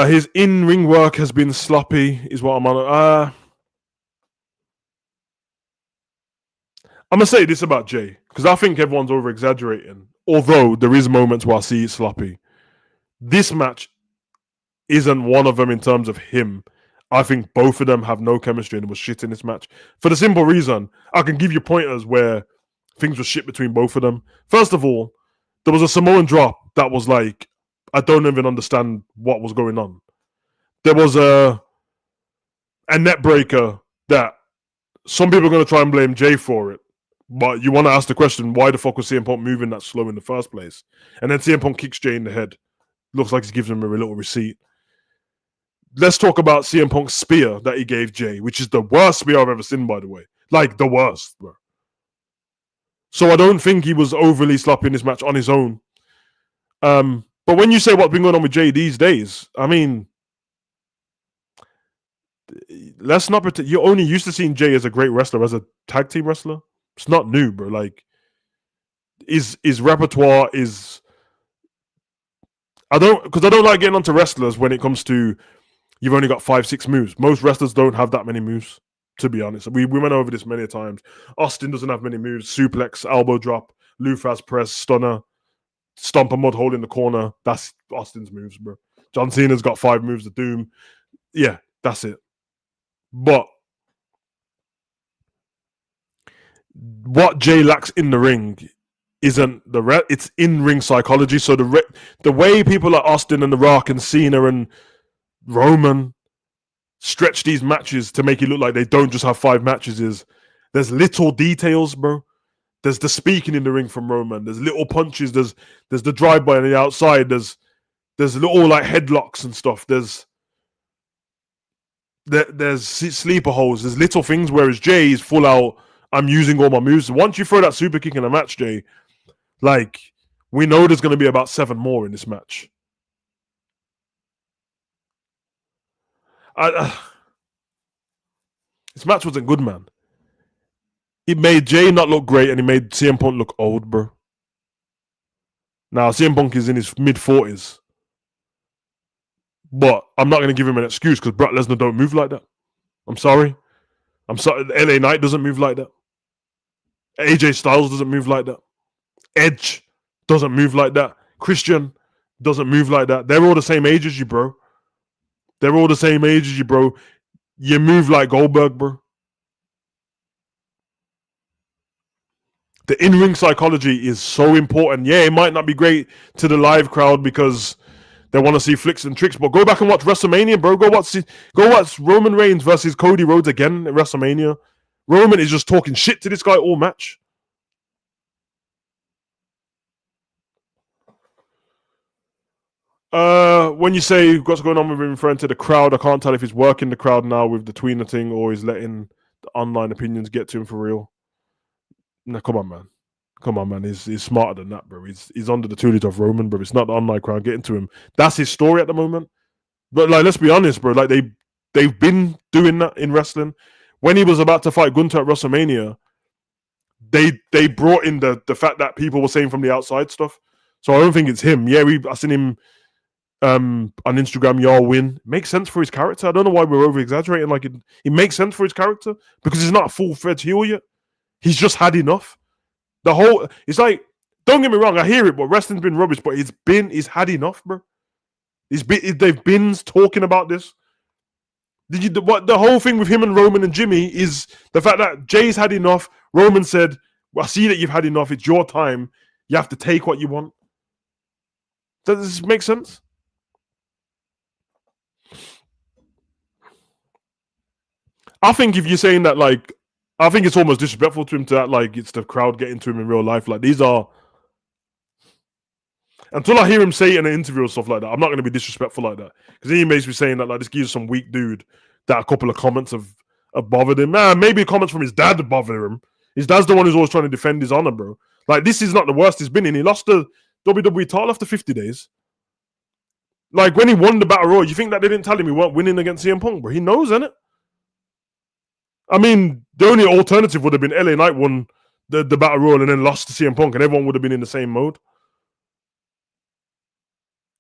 his in-ring work has been sloppy, is what I'm on. I'm going to say this about Jey, because I think everyone's over-exaggerating although there is moments where I see it sloppy. This match isn't one of them in terms of him. I think both of them have no chemistry and was shit in this match. For the simple reason, I can give you pointers where things were shit between both of them. First of all, there was a Samoan drop that was like, I don't even understand what was going on. There was a net breaker that some people are going to try and blame Jay for it. But you want to ask the question, why the fuck was CM Punk moving that slow in the first place? And then CM Punk kicks Jay in the head. Looks like he's giving him a little receipt. Let's talk about CM Punk's spear that he gave Jay, which is the worst spear I've ever seen, by the way. Like, the worst, bro. So I don't think he was overly sloppy in this match on his own. But when you say what's been going on with Jay these days, I mean, let's not pretend. You're only used to seeing Jay as a great wrestler, as a tag team wrestler. It's not new, bro. Like, his repertoire is... I don't like getting onto wrestlers when it comes to you've only got 5-6 moves. Most wrestlers don't have that many moves, to be honest. We went over this many times. Austin doesn't have many moves. Suplex, elbow drop, Lufas press, stunner, stomp a mud hole in the corner. That's Austin's moves, bro. John Cena's got 5 moves of doom. Yeah, that's it. But what Jay lacks in the ring isn't it's in-ring psychology. So the way people like Austin and The Rock and Cena and Roman stretch these matches to make it look like they don't just have 5 matches is there's little details, bro. There's the speaking in the ring from Roman. There's little punches. There's the drive-by on the outside. There's little like headlocks and stuff. There's sleeper holes. There's little things. Whereas Jay is full out. I'm using all my moves. Once you throw that super kick in a match, Jay, like we know there's going to be about 7 more in this match. This match wasn't good, man. It made Jay not look great, and it made CM Punk look old, bro. Now, CM Punk is in his mid-40s. But I'm not going to give him an excuse because Brock Lesnar don't move like that. I'm sorry. LA Knight doesn't move like that. AJ Styles doesn't move like that. Edge doesn't move like that. Christian doesn't move like that. They're all the same age as you, bro. They're all the same age as you, bro. You move like Goldberg, bro. The in-ring psychology is so important. Yeah, it might not be great to the live crowd because they want to see flicks and tricks, but go back and watch WrestleMania, bro. Go watch Roman Reigns versus Cody Rhodes again at WrestleMania. Roman is just talking shit to this guy all match. When you say what's going on with him referring to the crowd, I can't tell if he's working the crowd now with the tweener thing or he's letting the online opinions get to him for real. No, come on, man. He's smarter than that, bro. He's under the tutelage of Roman, bro. It's not the online crowd getting to him. That's his story at the moment. But like, let's be honest, bro. Like they've been doing that in wrestling. When he was about to fight Gunther at WrestleMania, they brought in the fact that people were saying from the outside stuff. So I don't think it's him. Yeah, I seen him on Instagram, y'all win. Makes sense for his character. I don't know why we're over exaggerating. Like it makes sense for his character because he's not a full-fledged heel yet. He's just had enough. It's like, don't get me wrong, I hear it, but wrestling's been rubbish, but he's had enough, bro. They've been talking about this. The whole thing with him and Roman and Jimmy is the fact that Jay's had enough. Roman said, well, I see that you've had enough. It's your time. You have to take what you want. Does this make sense? I think if you're saying that, like, I think it's almost disrespectful to him to that, like, it's the crowd getting to him in real life. Like, these are... Until I hear him say it in an interview or stuff like that, I'm not going to be disrespectful like that. Because he makes me saying that, like, this guy's some weak dude that a couple of comments have bothered him. Maybe comments from his dad have bothered him. His dad's the one who's always trying to defend his honor, bro. Like, this is not the worst he's been in. He lost the WWE title after 50 days. Like, when he won the Battle Royal, you think that they didn't tell him he weren't winning against CM Punk, bro? He knows, innit? I mean, the only alternative would have been LA Knight won the Battle Royal and then lost to CM Punk, and everyone would have been in the same mode.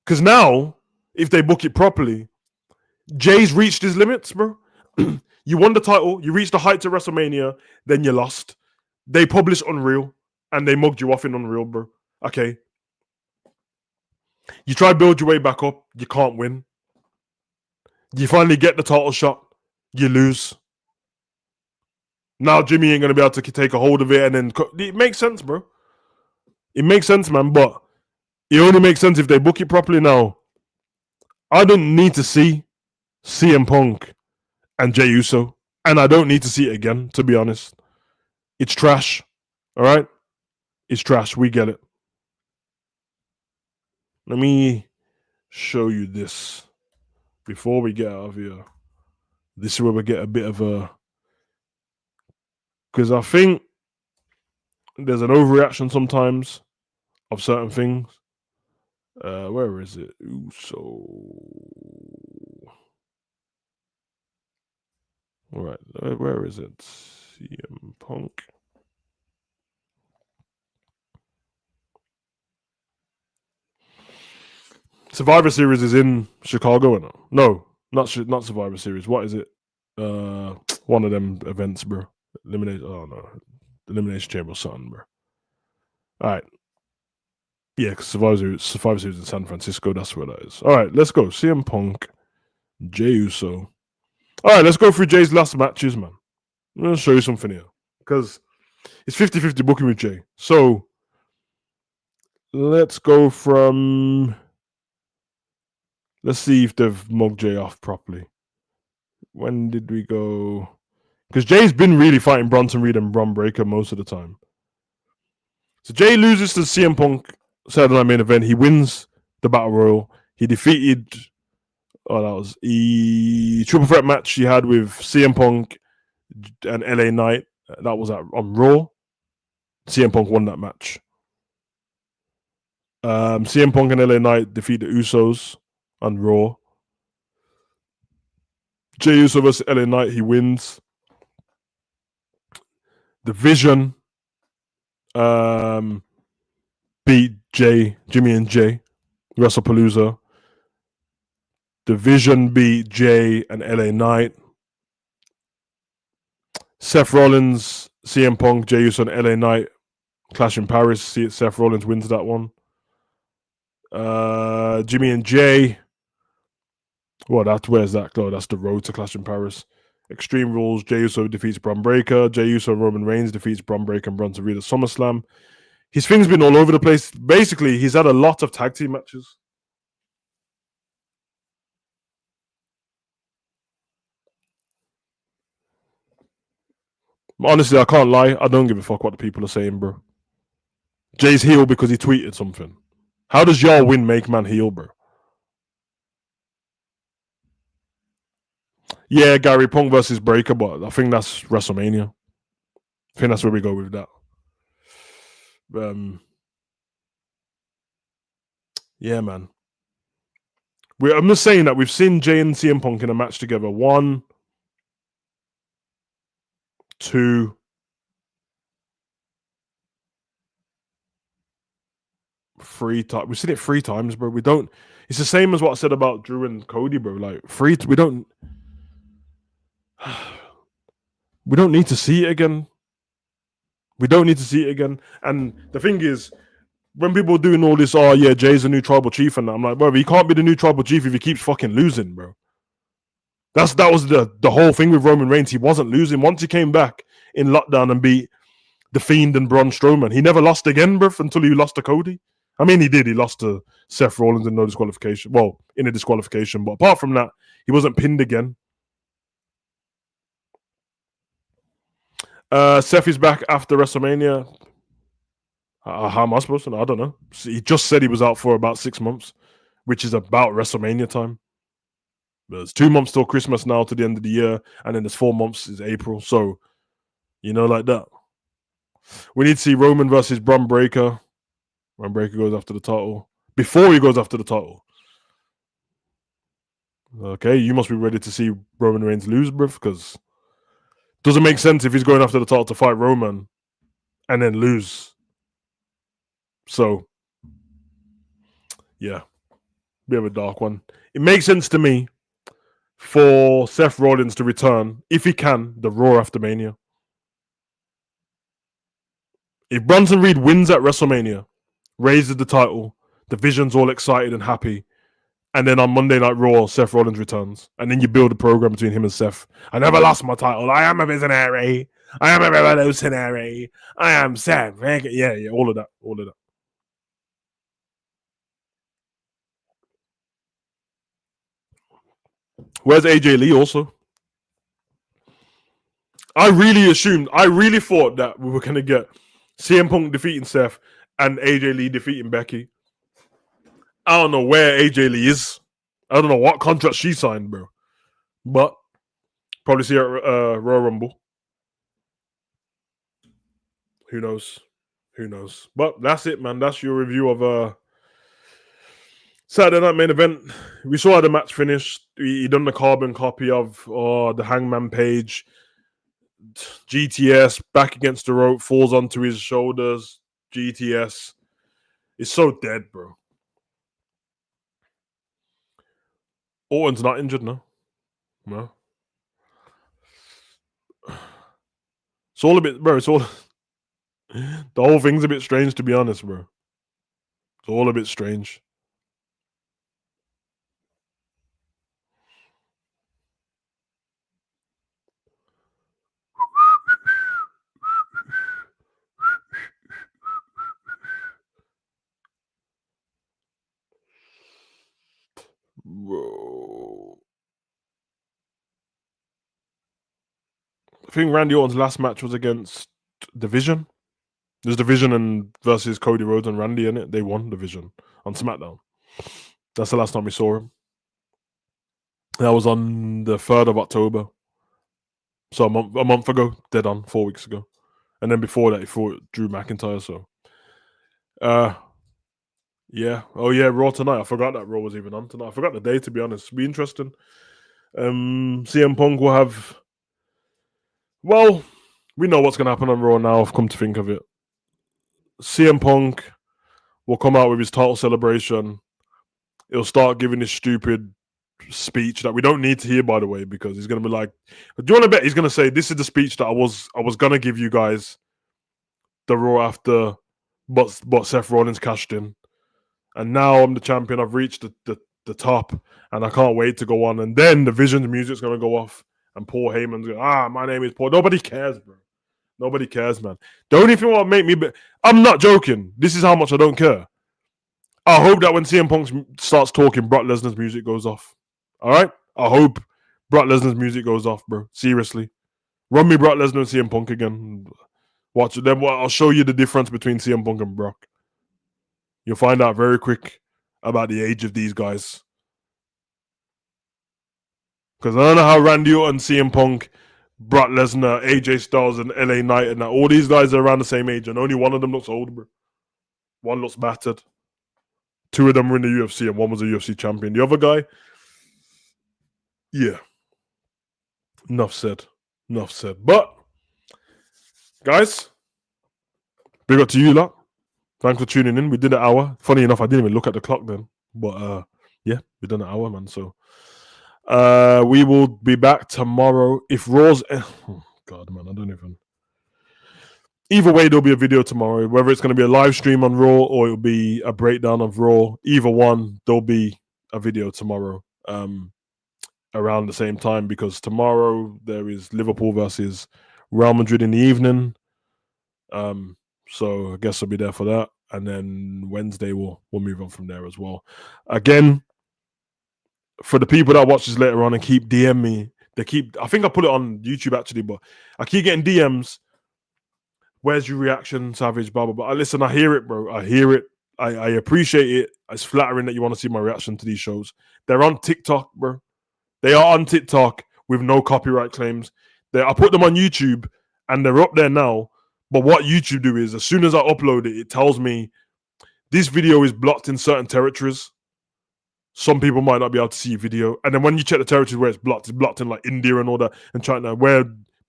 Because now, if they book it properly, Jay's reached his limits, bro. You won the title, you reached the heights of WrestleMania, then you lost. They published Unreal, and they mugged you off in Unreal, bro. Okay, you try to build your way back up, you can't win. You finally get the title shot, you lose. Now Jimmy ain't gonna be able to take a hold of it, and then it makes sense, bro. It makes sense, man. But it only makes sense if they book it properly. Now, I don't need to see CM Punk and Jey Uso, and I don't need to see it again. To be honest, it's trash. All right, it's trash. We get it. Let me show you this before we get out of here. This is where we get a bit of a, because I think there's an overreaction sometimes of certain things. Where is it? Uso. All right, where is it? CM Punk. Survivor Series is in Chicago, or no, not Survivor Series. What is it? One of them events, bro. Elimination. Oh no, Elimination Chamber or something, bro. All right. Yeah, because Survivor Series in San Francisco. That's where that is. All right, let's go. CM Punk, Jey Uso. All right, let's go through Jay's last matches, man. I'm going to show you something here. Because it's 50-50 booking with Jay. So, let's go from... Let's see if they've mugged Jay off properly. When did we go... Because Jay's been really fighting Bronson Reed and Bron Breakker most of the time. So, Jay loses to CM Punk Saturday Night Main Event. He wins the Battle Royal. He defeated... Oh, that was the triple threat match he had with CM Punk and LA Knight. That was on Raw. CM Punk won that match. CM Punk and LA Knight defeat the Usos on Raw. Jey Uso versus LA Knight, he wins. The Vision beat Jimmy and Jay, WrestlePalooza. The Vision beat Jay and LA Knight. Seth Rollins, CM Punk, Jey Uso, and LA Knight clash in Paris. Seth Rollins wins that one. Jimmy and Jay. Well, where's that go? That's the road to Clash in Paris. Extreme Rules, Jey Uso defeats Bron Breakker. Jey Uso and Roman Reigns defeats Bron Breakker and Bronson Reed at SummerSlam. His thing's been all over the place. Basically, he's had a lot of tag team matches. Honestly, I can't lie. I don't give a fuck what the people are saying, bro. Jay's heel because he tweeted something. How does y'all win make man heel, bro? Yeah, Gary Punk versus Breakker, but I think that's WrestleMania. I think that's where we go with that. Yeah, man. I'm just saying that we've seen Jay and CM Punk in a match together. 1, 2, 3 times. We've seen it 3 times, bro. We don't. It's the same as what I said about Drew and Cody, bro. Like we don't. We don't need to see it again. We don't need to see it again. And the thing is, when people are doing all this, oh yeah, Jay's a new tribal chief, and I'm like, bro, he can't be the new tribal chief if he keeps fucking losing, bro. That was the whole thing with Roman Reigns. He wasn't losing. Once he came back in lockdown and beat The Fiend and Braun Strowman, he never lost again, bro, until he lost to Cody. I mean, he did. He lost to Seth Rollins in no disqualification. Well, in a disqualification. But apart from that, he wasn't pinned again. Seth is back after WrestleMania. How am I supposed to know? I don't know. He just said he was out for about 6 months, which is about WrestleMania time. There's 2 months till Christmas now to the end of the year, and then there's 4 months is April. So, like that. We need to see Roman versus Bron Breakker. Bron Breakker goes after the title. Before he goes after the title. Okay, you must be ready to see Roman Reigns lose, bruv, because it doesn't make sense if he's going after the title to fight Roman and then lose. So, yeah, bit of a dark one. It makes sense to me for Seth Rollins to return, if he can, the Raw after Mania. If Bronson Reed wins at WrestleMania, raises the title. The Vision's all excited and happy. And then on Monday Night Raw, Seth Rollins returns. And then you build a program between him and Seth. I never lost my title. I am a visionary. I am a revolutionary. I am Seth. Yeah, all of that. All of that. Where's AJ Lee also? I really thought that we were going to get CM Punk defeating Seth and AJ Lee defeating Becky. I don't know where AJ Lee is. I don't know what contract she signed, bro. But probably see her at Royal Rumble. Who knows? Who knows? But that's it, man. That's your review of Saturday Night Main Event. We saw how the match finished. He done the carbon copy of the Hangman Page. GTS back against the rope, falls onto his shoulders. GTS. It's so dead, bro. Orton's not injured, no. No. It's all a bit, bro. It's all. The whole thing's a bit strange, to be honest, bro. It's all a bit strange. Bro. I think Randy Orton's last match was against Division. There's Division and versus Cody Rhodes and Randy in it. They won Division on SmackDown. That's the last time we saw him. That was on the 3rd of October. So a month ago, dead on, 4 weeks ago. And then before that, he fought Drew McIntyre. So, yeah. Oh, yeah, Raw tonight. I forgot that Raw was even on tonight. I forgot the day, to be honest. It'll be interesting. CM Punk will have. Well, we know what's going to happen on Raw now, I've come to think of it. CM Punk will come out with his title celebration. He'll start giving his stupid speech that we don't need to hear, by the way, because he's going to be like, do you want to bet he's going to say, this is the speech that I was going to give you guys the Raw after, but Seth Rollins cashed in. And now I'm the champion. I've reached the top, and I can't wait to go on. And then the Vision's music's going to go off, and Paul Heyman's going, my name is Paul. Nobody cares, bro. Nobody cares, man. The only thing that make me... I'm not joking. This is how much I don't care. I hope that when CM Punk starts talking, Brock Lesnar's music goes off. All right? I hope Brock Lesnar's music goes off, bro. Seriously. Run me Brock Lesnar and CM Punk again. Watch it. Then I'll show you the difference between CM Punk and Brock. You'll find out very quick about the age of these guys. Because I don't know how Randy Orton, CM Punk, Brock Lesnar, AJ Styles, and LA Knight, and all these guys are around the same age, and only one of them looks old, bro. One looks battered. 2 of them were in the UFC, and one was a UFC champion. The other guy, yeah. Enough said. Enough said. But, guys, big up to you lot. Thanks for tuning in. We did an hour. Funny enough, I didn't even look at the clock then. But, yeah, we done an hour, man. So, we will be back tomorrow. If Raw's... Oh, God, man, I don't even... Either way, there'll be a video tomorrow. Whether it's going to be a live stream on Raw or it'll be a breakdown of Raw. Either one, there'll be a video tomorrow around the same time, because tomorrow there is Liverpool versus Real Madrid in the evening. So I guess I'll be there for that. And then Wednesday, we'll move on from there as well. Again, for the people that watch this later on and keep DM me, I think I put it on YouTube actually, but I keep getting DMs. Where's your reaction, Savage? Blah, blah, blah. Listen, I hear it, bro. I hear it. I appreciate it. It's flattering that you want to see my reaction to these shows. They're on TikTok, bro. They are on TikTok with no copyright claims. I put them on YouTube, and they're up there now. But what YouTube do is, as soon as I upload it, it tells me this video is blocked in certain territories. Some people might not be able to see your video. And then when you check the territories where it's blocked in like India and all that, and China, where,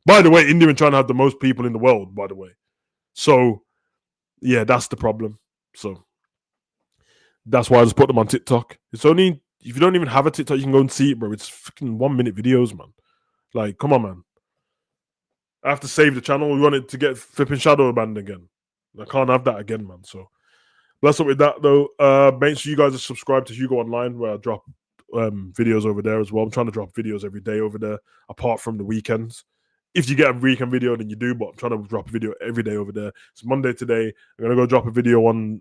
by the way, India and China have the most people in the world, by the way. So, yeah, that's the problem. So, that's why I just put them on TikTok. It's only, if you don't even have a TikTok, you can go and see it, bro. It's freaking 1-minute videos, man. Like, come on, man. I have to save the channel. We want it to get flipping shadow banned again. I can't have that again, man. So, That's up with that though. Make sure you guys are subscribed to Hugo Online, where I drop videos over there as well. I'm trying to drop videos every day over there, apart from the weekends. If you get a weekend video, then you do, but I'm trying to drop a video every day over there. It's Monday today. I'm gonna go drop a video on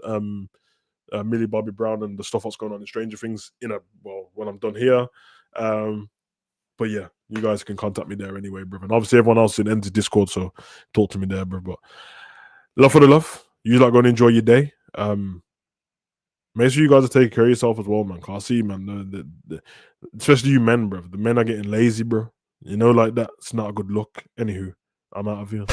Millie Bobby Brown and the stuff that's going on in Stranger Things when I'm done here. But yeah, you guys can contact me there anyway, bro. And obviously everyone else in the Discord, so talk to me there, bro. But love for the love. You like going to enjoy your day. Make sure you guys are taking care of yourself as well, man. Cause I see, man, especially you men, bro. The men are getting lazy, bro. You know, like that. It's not a good look. Anywho, I'm out of here.